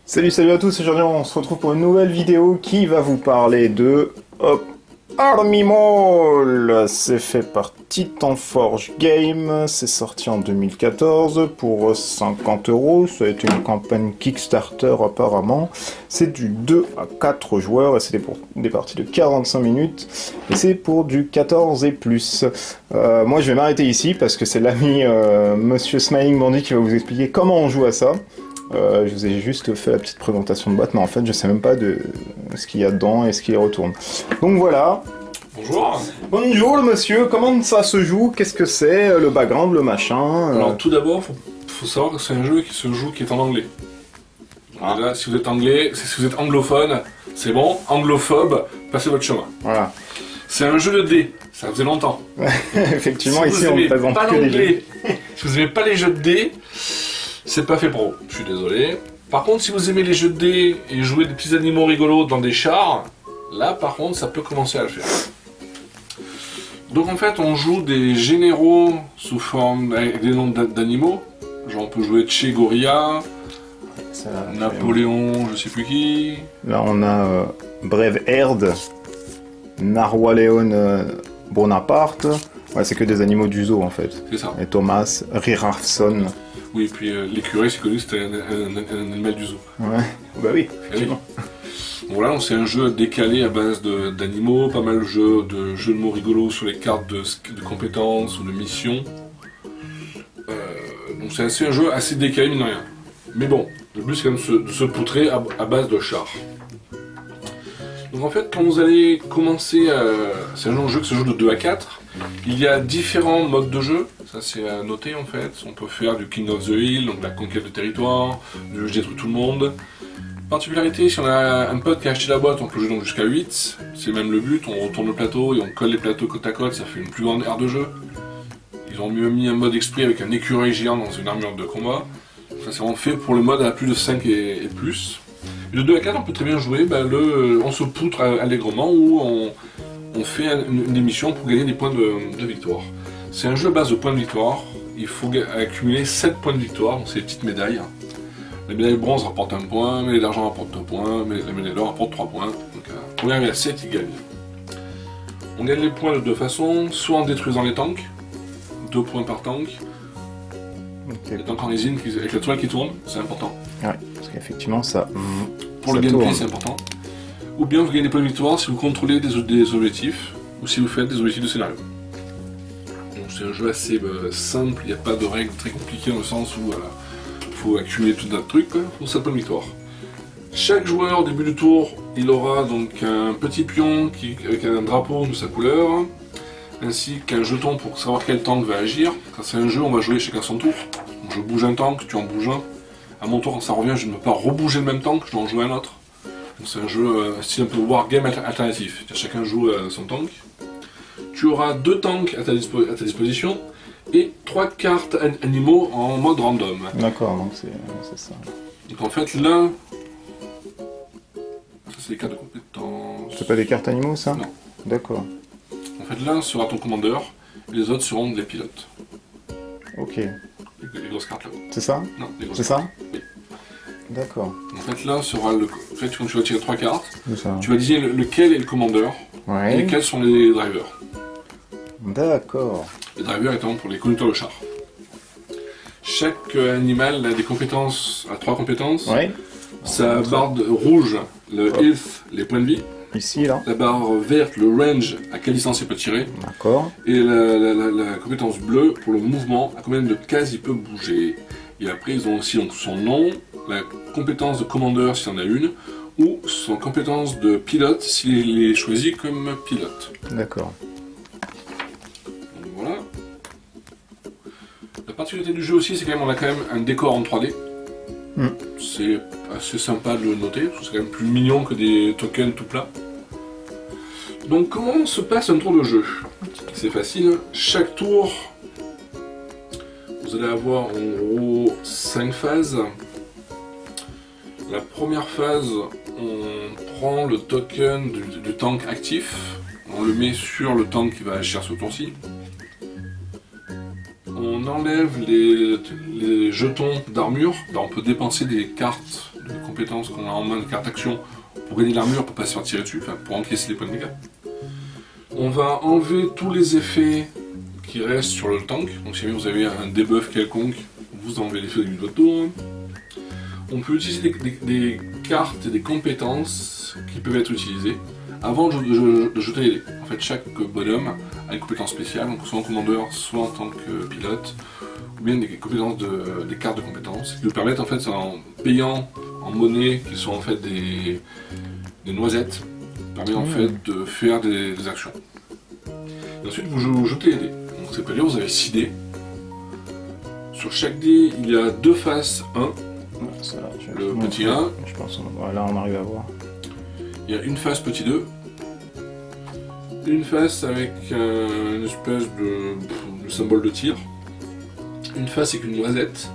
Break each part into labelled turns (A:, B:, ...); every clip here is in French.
A: Salut à tous, aujourd'hui on se retrouve pour une nouvelle vidéo qui va vous parler de Army Mall. C'est fait par Titan Forge Game, c'est sorti en 2014 pour 50 €, ça a été une campagne Kickstarter apparemment. C'est du 2 à 4 joueurs et c'est des parties de 45 minutes et c'est pour du 14 et plus. Moi je vais m'arrêter ici parce que c'est l'ami Monsieur Smiling Bandit qui va vous expliquer comment on joue à ça. Je vous ai juste fait la petite présentation de boîte, mais en fait je sais même pas de ce qu'il y a dedans et ce qui retourne. Donc voilà.
B: Bonjour.
A: Bonjour le monsieur, comment ça se joue? Qu'est-ce que c'est? Le background, le machin
B: Alors tout d'abord, faut savoir que c'est un jeu qui se joue qui est en anglais. Donc là, si vous êtes anglais, si vous êtes anglophone, c'est bon. Anglophobe, passez votre chemin.
A: Voilà.
B: C'est un jeu de dés, ça faisait longtemps.
A: Effectivement,
B: si
A: ici on ne présente que des jeux.
B: Si vous n'aimez pas les jeux de dés, c'est pas fait pour vous, je suis désolé. Par contre, si vous aimez les jeux de dés et jouer des petits animaux rigolos dans des chars, là par contre ça peut commencer à le faire. Donc en fait on joue des généraux sous forme avec des noms d'animaux. Genre on peut jouer Che Gorilla, Napoléon, je sais plus qui.
A: Là on a Brave Herd, Narwhaleon Bonaparte. Ouais, c'est que des animaux du zoo en fait.
B: C'est ça.
A: Et Thomas Rirarson.
B: Oui, et puis l'écureuil, c'est connu, c'était un animal du zoo.
A: Ouais, bah oui, effectivement.
B: Bon là, c'est un jeu décalé à base d'animaux, pas mal de jeux de mots rigolos sur les cartes de compétences ou de missions. Donc c'est un jeu assez décalé, mine de rien. Mais bon, le but c'est quand même de se poutrer à base de chars. Donc en fait, quand vous allez commencer, c'est un jeu qui se joue de 2 à 4. Il y a différents modes de jeu, ça c'est à noter en fait. On peut faire du King of the Hill, donc la conquête de territoire, du je détruis tout le monde. Particularité, si on a un pote qui a acheté la boîte, on peut jouer donc jusqu'à 8. C'est même le but, on retourne le plateau et on colle les plateaux côte à côte, ça fait une plus grande aire de jeu. Ils ont mieux mis un mode esprit avec un écureuil géant dans une armure de combat. Ça c'est vraiment fait pour le mode à plus de 5 et plus. Et de 2 à 4, on peut très bien jouer, on se poutre allègrement ou on fait une émission pour gagner des points de victoire. C'est un jeu à base de points de victoire. Il faut accumuler 7 points de victoire, donc c'est des petites médailles. La médaille bronze rapporte 1 point, la médaille d'argent rapporte 2 points, mais la médaille d'or rapporte 3 points. Donc pour y arriver à 7, il gagne. On gagne les points de deux façons, soit en détruisant les tanks, 2 points par tank. Okay. Les tanks en résine avec la toile qui tourne, c'est important.
A: Ouais, parce qu'effectivement ça...
B: Pour le gameplay, c'est important. Ou bien vous gagnez des points de victoire si vous contrôlez des objectifs, ou si vous faites des objectifs de scénario. Donc c'est un jeu assez simple, il n'y a pas de règles très compliquées dans le sens où il faut accumuler tout un truc pour 7 points de victoire. Chaque joueur au début du tour, il aura donc un petit pion avec un drapeau de sa couleur, ainsi qu'un jeton pour savoir quel tank va agir. Quand c'est un jeu, on va jouer chacun son tour. Donc je bouge un tank, tu en bouges un. À mon tour, quand ça revient, je ne peux pas rebouger le même tank, je dois en jouer un autre. C'est un jeu style un peu wargame alternatif. Chacun joue son tank. Tu auras 2 tanks à ta disposition et 3 cartes animaux en mode random.
A: D'accord, donc c'est ça.
B: Donc en fait là, ça c'est les cartes de compétences.
A: C'est pas des cartes animaux ça?
B: Non.
A: D'accord.
B: En fait là sera ton commandeur et les autres seront des pilotes.
A: Ok.
B: Les grosses cartes là.
A: C'est ça?
B: Non, les grosses
A: cartes. C'est ça?
B: Oui.
A: D'accord.
B: En fait là sera le... En fait quand tu vas tirer 3 cartes,
A: ça.
B: Tu vas dire lequel est le commandeur et lesquels sont les drivers.
A: D'accord.
B: Les drivers étant pour les conducteurs de char. Chaque animal a des compétences, a 3 compétences.
A: Ouais.
B: Sa barre rouge, le health, les points de vie.
A: Ici, là.
B: La barre verte, le range, à quelle distance il peut tirer.
A: D'accord.
B: Et la compétence bleue, pour le mouvement, à combien de cases il peut bouger. Et après, ils ont aussi donc, son nom, la compétence de commandeur s'il y en a une, ou son compétence de pilote s'il est choisi comme pilote.
A: D'accord.
B: Donc voilà. La particularité du jeu aussi, c'est qu'on a quand même un décor en 3D. C'est assez sympa de le noter, parce que c'est quand même plus mignon que des tokens tout plats. Donc comment se passe un tour de jeu? C'est facile, chaque tour, vous allez avoir en gros 5 phases. La première phase, on prend le token du tank actif, on le met sur le tank qui va agir ce tour-ci. on enlève les jetons d'armure. Là, on peut dépenser des cartes de compétences qu'on a en main, des cartes action, pour gagner de l'armure, pour pas se faire tirer dessus, enfin, pour encaisser les points de dégâts. On va enlever tous les effets qui restent sur le tank. Donc si vous avez un debuff quelconque, vous enlevez l'effet de votre tour. On peut utiliser des cartes et des compétences qui peuvent être utilisées avant de jeter les dés. En fait, chaque bonhomme a une compétence spéciale, donc soit en commandeur, soit en tant que pilote, ou bien des compétences des cartes de compétences qui nous permettent en fait, en payant en monnaie, qui sont en fait des noisettes, permet en fait de faire des actions. Et ensuite, vous jetez les dés. Donc c'est pas dire, vous avez 6 dés. Sur chaque dé, il y a 2 faces 1. Le petit 1.
A: Je pense là on arrive à voir.
B: Il y a une face petit 2. Une face avec une espèce de symbole de tir. Une face avec une noisette.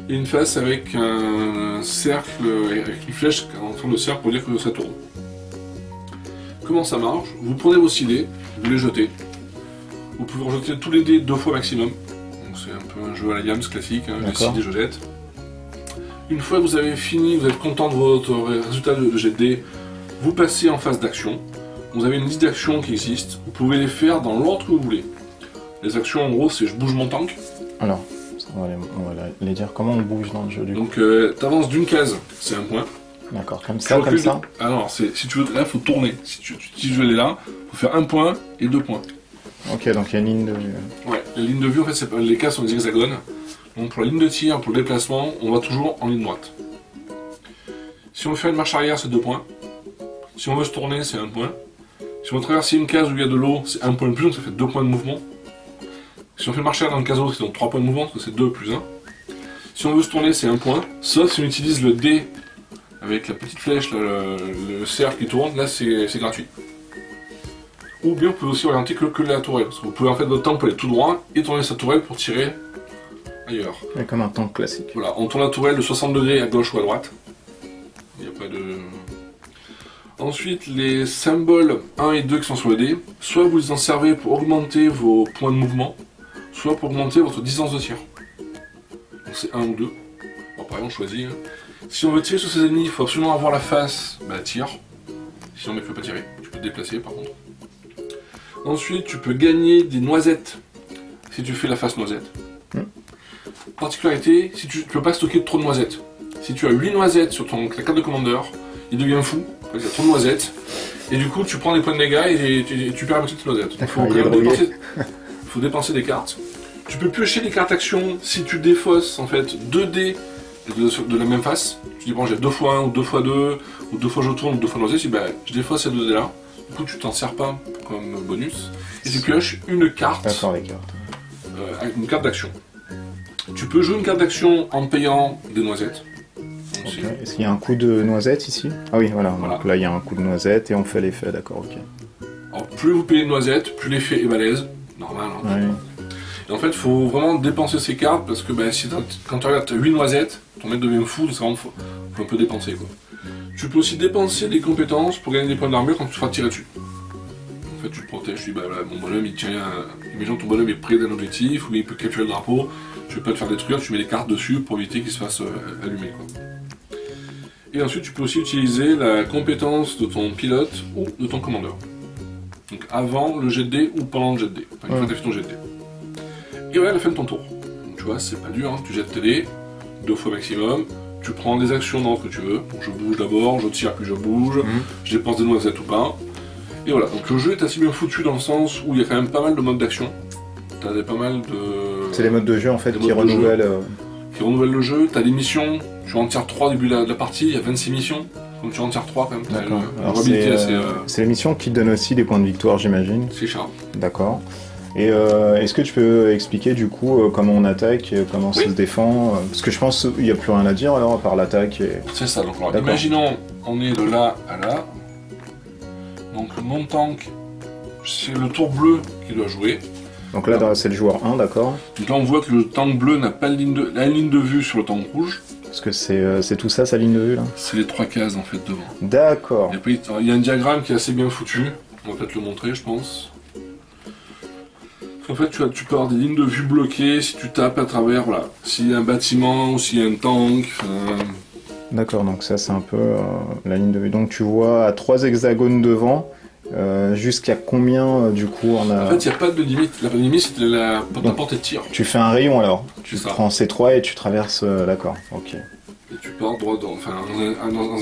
B: Et une face avec un cercle, avec une flèche en forme de cercle pour dire que ça tourne. Comment ça marche? Vous prenez vos 6 dés, vous les jetez. Vous pouvez rejeter tous les dés 2 fois maximum. Donc c'est un peu un jeu à la Yams classique, hein, les 6 dés je jette. Une fois que vous avez fini, vous êtes content de votre résultat de jet de dés, vous passez en phase d'action. Vous avez une liste d'actions qui existe. Vous pouvez les faire dans l'ordre que vous voulez. Les actions, en gros, c'est je bouge mon tank.
A: Alors, on va les dire comment on bouge dans le jeu du coup.
B: Donc, tu avances d'une case, c'est un point.
A: D'accord, comme ça, comme ça.
B: Ah non, si tu veux, là, il faut tourner. Si tu veux aller là, il faut faire 1 point et 2 points.
A: Ok, donc il y a une ligne de vue.
B: Ouais, les lignes de vue, en fait, les cases sont des hexagones. Donc, pour la ligne de tir, pour le déplacement, on va toujours en ligne droite. Si on veut faire une marche arrière, c'est 2 points. Si on veut se tourner, c'est 1 point. Si on veut traverser une case où il y a de l'eau, c'est 1 point de plus, donc ça fait 2 points de mouvement. Si on fait marche arrière dans le caseau, c'est donc 3 points de mouvement, donc c'est 2 plus 1. Si on veut se tourner, c'est 1 point. Sauf si on utilise le dé avec la petite flèche, le cercle qui tourne, là c'est gratuit. Ou bien on peut aussi orienter que la tourelle. Parce que vous pouvez en fait votre tank peut aller tout droit et tourner sa tourelle pour tirer ailleurs.
A: Et comme un tank classique.
B: Voilà, on tourne la tourelle de 60 degrés à gauche ou à droite. Il n'y a pas de... Ensuite, les symboles 1 et 2 qui sont sur le dé, soit vous les en servez pour augmenter vos points de mouvement, soit pour augmenter votre distance de tir. Donc c'est 1 ou 2. Bon, par exemple, on choisit. Hein. Si on veut tirer sur ses ennemis, il faut absolument avoir la face, bah tire. Sinon, tu ne peux pas tirer. Tu peux te déplacer par contre. Ensuite, tu peux gagner des noisettes si tu fais la face noisette. Particularité, si tu ne peux pas stocker trop de noisettes. Si tu as 8 noisettes sur la carte de commandeur, il devient fou. Il y a trop de noisettes. Et du coup, tu prends des points de dégâts et tu perds la petite noisette. Il faut dépenser des cartes. Tu peux piocher des cartes action si tu défausses en fait 2 dés de la même face. Tu dis bon, j'ai 2 x 1 ou 2 x 2 ou 2 fois je tourne ou 2 fois noisette. Je dis bah, je défausse ces 2 dés là. Du coup, tu t'en sers pas comme bonus. Et tu pioches une carte.
A: D'accord, les cartes.
B: Une carte d'action. Tu peux jouer une carte d'action en payant des noisettes.
A: Okay. Est-ce qu'il y a un coup de noisette ici? Ah oui, voilà. Donc là, il y a un coup de noisette et on fait l'effet, d'accord, ok.
B: Alors, plus vous payez de noisettes, plus l'effet est balèze. Normal. Hein.
A: Ouais.
B: Et en fait, il faut vraiment dépenser ces cartes parce que bah, quand tu regardes 8 noisettes, ton mec devient fou, c'est vraiment faut un peu dépenser. Quoi. Tu peux aussi dépenser des compétences pour gagner des points d'armure quand tu te feras tirer dessus. En fait, tu te protèges, tu dis bah voilà, mon bonhomme il tient. Imagine ton bonhomme est près d'un objectif ou il peut capturer le drapeau, tu veux pas te faire détruire, tu mets des cartes dessus pour éviter qu'il se fasse allumer. Quoi. Et ensuite, tu peux aussi utiliser la compétence de ton pilote ou de ton commandeur. Donc avant le jet de dés ou pendant le jet de dés. Enfin, une fois que tu as fait ton jet de dés. Et voilà la fin de ton tour. Donc, tu vois, c'est pas dur, hein. Tu jettes tes dés, 2 fois maximum. Tu prends des actions dans l'ordre que tu veux. Donc, je bouge d'abord, je tire puis je bouge. Je dépense des noisettes ou pas. Et voilà, donc le jeu est assez bien foutu dans le sens où il y a quand même pas mal de modes d'action. T'as pas mal de...
A: C'est les modes de jeu en fait qui renouvellent...
B: Qui renouvellent le jeu. T'as des missions. Tu en tires 3 au début de la partie, il y a 26 missions. Donc tu en tires 3 quand même.
A: D'accord. C'est les missions qui te donnent aussi des points de victoire, j'imagine.
B: C'est ça.
A: D'accord. Et est-ce que tu peux expliquer du coup comment on attaque, comment ça se défend? Parce que je pense qu'il n'y a plus rien à dire alors à part l'attaque. Et...
B: C'est ça, donc alors, imaginons on est de là à là. Donc mon tank, c'est le tour bleu qui doit jouer.
A: Donc là c'est le joueur 1, d'accord.
B: Donc là on voit que le tank bleu n'a pas la ligne de vue sur le tank rouge.
A: Parce que c'est tout ça sa ligne de vue là?
B: C'est les 3 cases en fait devant.
A: D'accord.
B: Il y a un diagramme qui est assez bien foutu. On va peut-être le montrer je pense. qu'en fait, tu peux avoir des lignes de vue bloquées si tu tapes à travers, voilà, s'il y a un bâtiment ou s'il y a un tank.
A: D'accord, donc ça c'est un peu la ligne de vue. Donc tu vois à 3 hexagones devant, jusqu'à combien du coup on a...
B: En fait, il n'y a pas de limite. La limite, c'est la portée de tir.
A: Tu fais un rayon alors. Tu prends C3 et tu traverses... d'accord, ok.
B: Et tu pars droit dans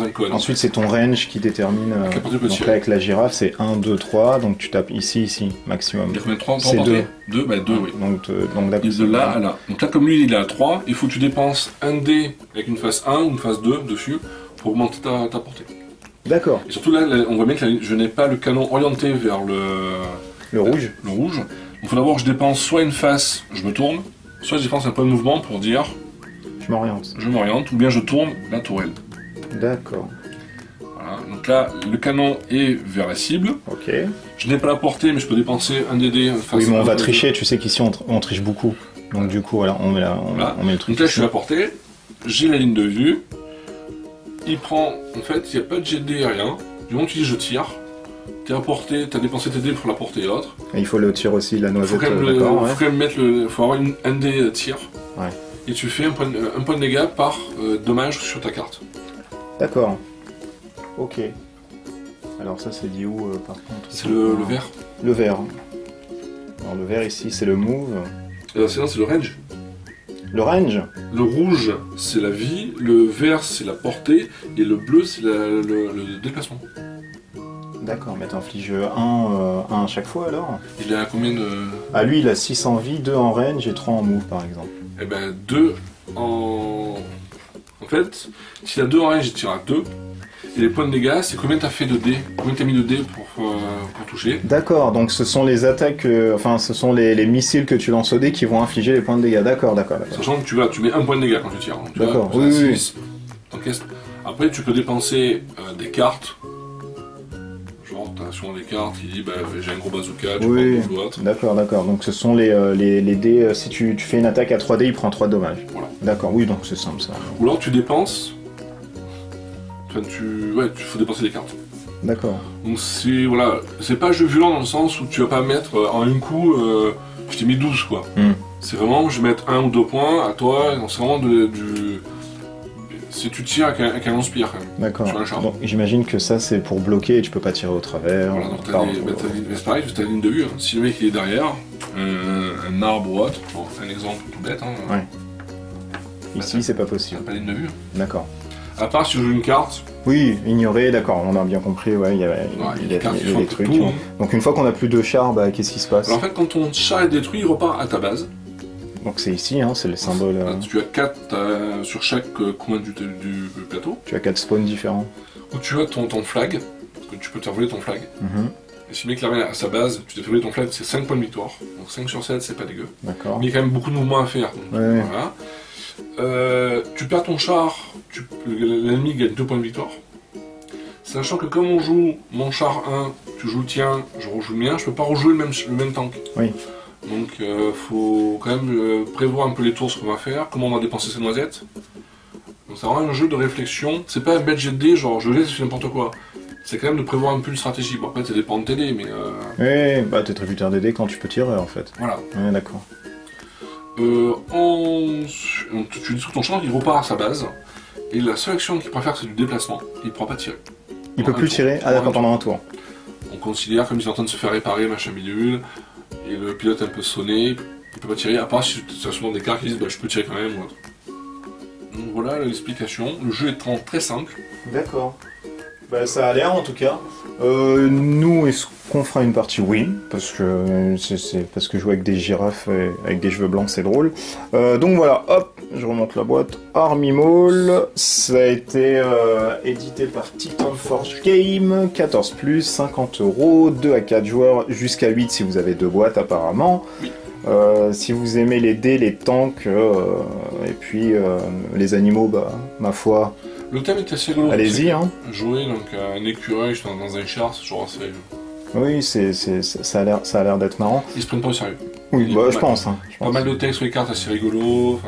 B: un cône.
A: Ensuite, c'est ton range qui détermine. Donc là, avec la girafe, c'est 1, 2, 3. Donc tu tapes ici, maximum.
B: Il y a combien de 3
A: c'est 2.
B: 2, bah 2, oui.
A: Donc
B: de là à là. Donc là, comme lui, il est à 3, il faut que tu dépenses un dé avec une phase 1 ou une phase 2 dessus pour augmenter ta portée.
A: D'accord.
B: Et surtout là, on voit bien que je n'ai pas le canon orienté vers
A: le rouge.
B: Le rouge. Donc il faut d'abord que je dépense soit une face, je me tourne, soit je dépense un point de mouvement pour dire...
A: Je
B: m'oriente, ou bien je tourne la tourelle.
A: D'accord.
B: Voilà, donc là, le canon est vers la cible.
A: Ok.
B: Je n'ai pas la portée, mais je peux dépenser un DD.
A: Oui, mais on va tricher, tu sais qu'ici on triche beaucoup. Donc du coup, voilà, on met le truc.
B: Donc là, je suis à la portée, j'ai la ligne de vue. Il prend, en fait, il n'y a pas de jet de dés, rien. Du moment que tu dis je tire, t'es à portée, t'as dépensé tes dés pour la porter et l'autre.
A: Et il faut le tir aussi, la noisette.
B: Faut avoir un dé tir.
A: Ouais.
B: Et tu fais un point de dégâts par dommage sur ta carte.
A: D'accord. Ok. Alors ça c'est dit où par contre?
B: C'est le vert.
A: Le vert. Alors le vert ici c'est le move.
B: Sinon c'est le range.
A: Le range?
B: Le rouge c'est la vie, le vert c'est la portée et le bleu c'est le déplacement.
A: D'accord, mais t'infliges 1 à chaque fois alors?
B: Il a combien de...
A: Ah lui il a 6 en vie, 2 en range et 3 en move par exemple.
B: Eh ben 2 en... En fait, s'il a 2 en range, il tire à 2. Et les points de dégâts, c'est combien t'as fait de dés, combien t'as mis de dés pour toucher.
A: D'accord, donc ce sont les attaques, enfin ce sont les missiles que tu lances au dé qui vont infliger les points de dégâts. D'accord.
B: Sachant que tu mets 1 point de dégâts quand tu tires.
A: D'accord, oui.
B: Après tu peux dépenser des cartes. Genre t'as souvent des cartes qui disent bah, j'ai un gros bazooka, tu prends un l'autre.
A: D'accord. Donc ce sont les dés, si tu fais une attaque à 3 dés, il prend 3 dommages.
B: Voilà.
A: D'accord, oui, donc c'est simple ça.
B: Ou alors tu dépenses... Enfin, il faut dépenser des cartes.
A: D'accord.
B: Donc c'est pas un jeu violent dans le sens où tu vas pas mettre en un coup, je t'ai mis 12 quoi. C'est vraiment, je vais mettre 1 ou 2 points à toi, c'est vraiment si tu tires avec un lance-pierre quand même.
A: D'accord.
B: Sur un char.
A: Donc j'imagine que ça c'est pour bloquer et tu peux pas tirer au travers.
B: Voilà, donc c'est pareil, t'as la ligne de vue. Hein. Si le mec il est derrière, un arbre ou autre, bon, c'est un exemple tout bête. Hein,
A: ouais. Ici c'est pas possible.
B: T'as pas la ligne de vue.
A: D'accord.
B: À part si je joue une carte.
A: Oui, ignorer, d'accord, on a bien compris, ouais, il y a des trucs.
B: Tout, hein.
A: Donc une fois qu'on a plus de chars, bah, qu'est-ce qui se passe?
B: Alors en fait, quand ton char est détruit, il repart à ta base.
A: Donc c'est ici, hein, c'est le symbole...
B: Tu as 4 sur chaque coin du plateau.
A: Tu as 4 spawns différents.
B: Où tu as ton flag, parce que tu peux te faire voler ton flag. Et si le mec l'armée à sa base, tu t'es fait voler ton flag, c'est 5 points de victoire. Donc 5 sur 7, c'est pas dégueu.
A: D'accord.
B: Mais il y a quand même beaucoup de mouvements à faire. Donc,
A: ouais.
B: Voilà. Tu perds ton char, l'ennemi gagne 2 points de victoire. Sachant que comme on joue mon char 1, tu joues le tien, je rejoue le mien, je peux pas rejouer le même tank.
A: Oui.
B: Donc faut quand même prévoir un peu les tours, ce qu'on va faire, comment on va dépenser ses noisettes. Donc c'est vraiment un jeu de réflexion, c'est pas un bête jet de dés, genre je laisse n'importe quoi. C'est quand même de prévoir un peu une stratégie. Bon après ça dépend de tes dés, mais...
A: Oui, bah t'es tributaire des dés quand tu peux tirer en fait.
B: Voilà.
A: Ouais, d'accord.
B: Donc, tu détruis ton champ, il repart à sa base. Et la seule action qu'il préfère, c'est du déplacement. Il ne pourra pas tirer.
A: Il peut plus tirer? Ah d'accord, pendant un tour.
B: On considère comme s'il est en train de se faire réparer, machin bidule. Et le pilote est un peu sonné. Il peut pas tirer, à part si tu as souvent des cartes qui disent bah, je peux tirer quand même ou autre. Donc voilà l'explication. Le jeu est très simple.
A: D'accord. Bah, ça a l'air en tout cas. Nous, est-ce qu'on fera une partie? Oui, parce que parce que jouer avec des girafes et avec des cheveux blancs c'est drôle. Donc voilà, hop, je remonte la boîte. Army Maul, ça a été édité par Titan Forge Game, 14+, 50 €, 2 à 4 joueurs, jusqu'à 8 si vous avez 2 boîtes apparemment.
B: Oui.
A: Si vous aimez les dés, les tanks, et puis les animaux, bah, ma foi...
B: Le thème est assez rigolo.
A: Allez-y, hein.
B: Jouer donc un écureuil dans un char, c'est toujours assez...
A: Oui, ça a l'air d'être marrant.
B: Ils se prennent pas au sérieux.
A: Oui, bah, je pense. Hein,
B: pas mal de textes sur les cartes assez rigolo.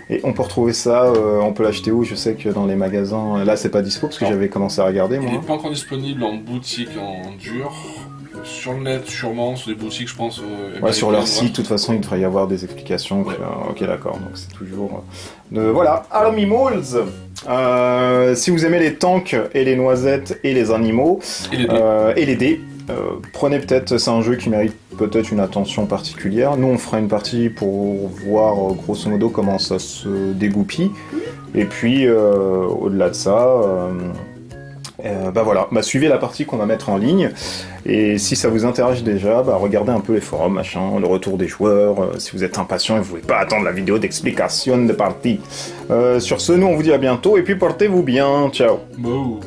A: Et on peut retrouver ça, on peut l'acheter où? Je sais que dans les magasins, là c'est pas dispo parce que j'avais commencé à regarder moi.
B: Il n'est pas encore disponible en boutique en dur. sur le net, sûrement, sur des boutiques, je pense.
A: Ouais, sur leur site, de toute façon, il devrait y avoir des explications.
B: Ouais.
A: Ok, d'accord, donc c'est toujours... Voilà, Army Malls. Si vous aimez les tanks et les noisettes et les animaux, et les dés, prenez peut-être, c'est un jeu qui mérite peut-être une attention particulière. Nous, on fera une partie pour voir, grosso modo, comment ça se dégoupille. Et puis, au-delà de ça... voilà, suivez la partie qu'on va mettre en ligne, et si ça vous intéresse déjà, regardez un peu les forums, machin, le retour des joueurs, si vous êtes impatient et vous voulez pas attendre la vidéo d'explication de partie. Sur ce, nous on vous dit à bientôt, et puis portez-vous bien, ciao.
B: Bon.